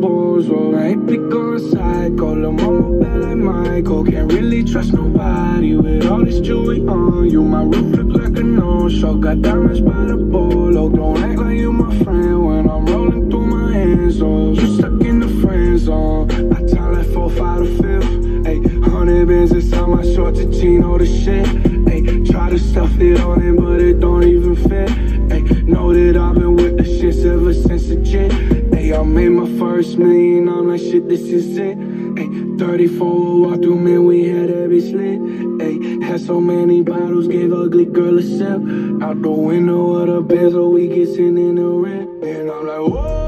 balls, oh. I ain't be going psycho, lil' mama bad like Michael. Can't really trust nobody with all this jewelry on you. My roof look like a no-show, got diamonds by the bolo. Don't act like you my friend when I'm rolling through my hands, oh. You stuck in the friend zone, I time like 4, 5 to 5th. Ayy, 100 bands inside my shorts, a chino the shit. Ayy, try to stuff it on it, but it don't even fit. Ayy, know that I've been with the shits ever since the jit. Ayy, I made my first million, I'm like, shit, this is it. Ayy, 34 walk through, man, we had every slit. Ayy, had so many bottles, gave ugly girl a sip. Out the window of the Benz, so we get sitting in the rent. And I'm like, whoa.